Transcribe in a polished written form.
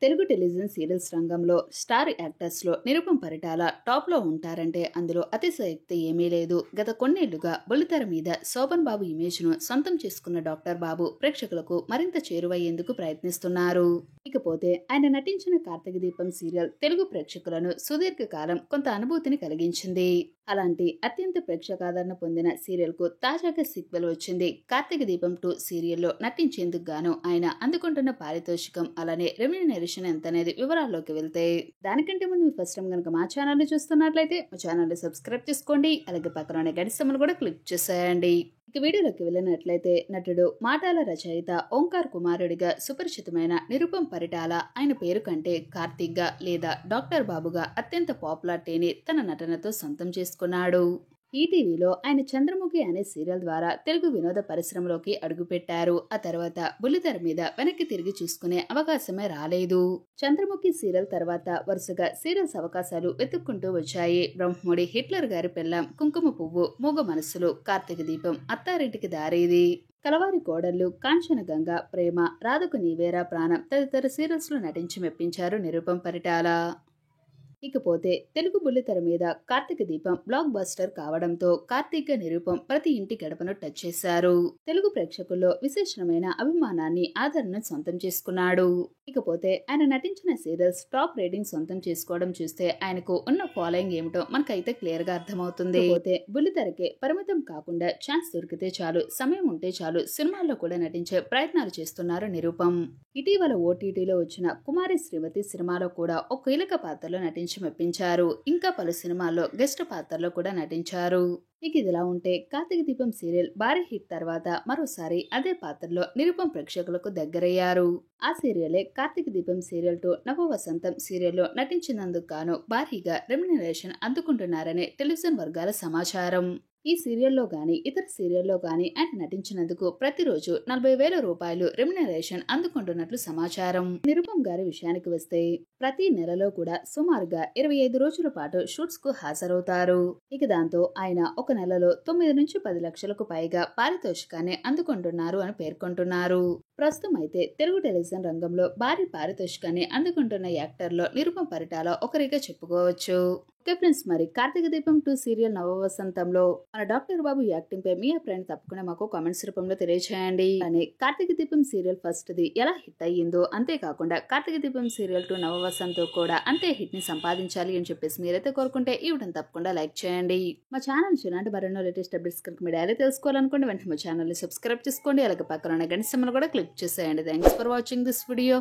Telugu television serials రంగంలో star యాక్టర్స్లో Nirupam Paritala టాప్లో ఉంటారంటే అందులో అతిశయోక్తి ఏమీ లేదు. గత కొన్నేళ్లుగా బుల్లితెర మీద శోభన్ బాబు ఇమేజ్ను సొంతం చేసుకున్న డాక్టర్ బాబు ప్రేక్షకులకు మరింత చేరువయ్యేందుకు ప్రయత్నిస్తున్నారు. ఇకపోతే ఆయన నటించిన కార్తీక దీపం సీరియల్ తెలుగు ప్రేక్షకులను సుదీర్ఘకాలం కొంత అనుభూతిని కలిగించింది. అలాంటి అత్యంత ప్రేక్షకాదరణ పొందిన సీరియల్ కు తాజాగా సీక్వెల్ వచ్చింది. కార్తీక దీపం 2 సీరియల్లో నటించేందుకు గాను ఆయన అందుకుంటున్న పారితోషికం అలానే రెమ్యూనరేషన్ ఎంత అనేది వివరాల్లోకి వెళ్తే, దానికంటే ముందు మీ ఫస్ట్ టైం కనుక మా ఛానల్ ని చూస్తున్నట్లయితే మా ఛానల్ ని సబ్స్క్రైబ్ చేసుకోండి. అలాగే పక్కన గంట సింబల్ కూడా క్లిక్ చేసేయండి. ఇక వీడియోలోకి వెళ్ళినట్లయితే, నటుడు మాటాల రచయిత ఓంకార్ కుమారుడిగా సుపరిచితమైన నిరుపమ్ పరిటాల ఆయన పేరు కంటే కార్తీక్ గా లేదా డాక్టర్ బాబుగా అత్యంత పాపులారిటీని తన నటనతో సొంతం చేసుకున్నాడు. ఈటీవీలో ఆయన చంద్రముఖి అనే సీరియల్ ద్వారా తెలుగు వినోద పరిశ్రమలోకి అడుగుపెట్టారు. ఆ తర్వాత బుల్లితెర మీద వెనక్కి తిరిగి చూసుకునే అవకాశమే రాలేదు. చంద్రముఖి సీరియల్ తర్వాత వరుసగా సీరియల్స్ అవకాశాలు వెతుక్కుంటూ వచ్చాయి. బ్రహ్మముడి, హిట్లర్ గారి పెళ్ళాం, కుంకుమ పువ్వు, మూగ మనసులు, కార్తీక దీపం, అత్తారింటికి దారేది, కలవారి కోడళ్లు, కాంచనగంగ, ప్రేమ, రాధకు నీవేరా ప్రాణం తదితర సీరియల్స్ లో నటించి మెప్పించారు నిరుపమ్ పరిటాల. ఇకపోతే తెలుగు బుల్లితెర మీద కార్తీక దీపం బ్లాక్ బస్టర్ కావడంతో కార్తీక్ నిరుపమ్ ప్రతి ఇంటి గడపను టచ్ చేశారు. తెలుగు ప్రేక్షకుల్లో విశేషమైన అభిమానాన్ని, ఆదరణను సొంతం చేసుకున్నాడు. ఇకపోతే ఆయన నటించిన సీరియల్స్ టాప్ రేటింగ్ సొంతం చేసుకోవడం చూస్తే ఆయనకు ఉన్న ఫాలోయింగ్ ఏమిటో మనకైతే క్లియర్ గా అర్థమవుతుంది. ఇకపోతే బుల్లితెరకే పరిమితం కాకుండా ఛాన్స్ దొరికితే చాలు, సమయం ఉంటే చాలు సినిమాల్లో కూడా నటించే ప్రయత్నాలు చేస్తున్నారు నిరుపమ్. ఇటీవల ఓటీటీలో వచ్చిన కుమారి శ్రీమతి సినిమాలో కూడా ఒక కీలక పాత్రలో నటించారు మెప్పించారు. ఇంకా పలు సినిమాల్లో గెస్ట్ పాత్రలో కూడా నటించారు. ఇక ఇదిలా ఉంటే కార్తీక దీపం సీరియల్ భారీ హిట్ తర్వాత మరోసారి అదే పాత్రలో నిరుపమ్ ప్రేక్షకులకు దగ్గరయ్యారు. ఆ సీరియలే కార్తీక దీపం సీరియల్ 2 నవ వసంతం సీరియల్లో నటించినందుకు గాను భారీగా రెమ్యూనరేషన్ అందుకుంటున్నారనే టెలివిజన్ వర్గాల సమాచారం. ఈ సీరియల్లో గాని ఇతర సీరియల్లో గాని ఆయన నటించినందుకు ప్రతిరోజు 40,000 రూపాయలు రెమ్యూనరేషన్ అందుకుంటున్నట్లు సమాచారం. నిరుపమ్ గారి విషయానికి వస్తే, ప్రతి నెలలో కూడా సుమారుగా 25 రోజుల పాటు షూట్స్ కు హాజరవుతారు. ఇక దాంతో ఆయన ఒక నెలలో 9 నుంచి 10 లక్షలకు పైగా పారితోషికాన్ని అందుకుంటున్నారు అని పేర్కొంటున్నారు. ప్రస్తుతం అయితే తెలుగు టెలివిజన్ రంగంలో భారీ పారితోషికాన్ని అందుకుంటున్న యాక్టర్లో నిరుపమ్ పరిటాల ఒకరిగా చెప్పుకోవచ్చు. ఓకే ఫ్రెండ్స్, మరి కార్తీక దీపం 2 సీరియల్ నవ వసంతంలో మన డాక్టర్ బాబు యాక్టింగ్ పై మీ అభిప్రాయం తప్పకుండా మాకు కామెంట్స్ రూపంలో తెలియజేయండి. అని కార్తీక దీపం సీరియల్ ఫస్ట్ ది ఎలా హిట్ అయ్యిందో, అంతేకాకుండా కార్తీక దీపం సీరియల్ 2 నవ వసంతం కూడా అంతే హిట్ ని సంపాదించాలి అని చెప్పేసి మీరైతే కోరుకుంటే ఈ వీడియోని తప్పకుండా లైక్ చేయండి. మా ఛానల్ ఇలాంటి మరెన్నో లేటెస్ట్ అప్డేట్స్ కనుక మీరు డైలీ తెలుసుకోవాలనుకోండి వెంటనే మా ఛానల్ ని సబ్స్క్రైబ్ చేసుకోండి. అలాగే పక్కన గంట సింబల్ కూడా క్లిక్ చేసేయండి. Thanks for watching this video.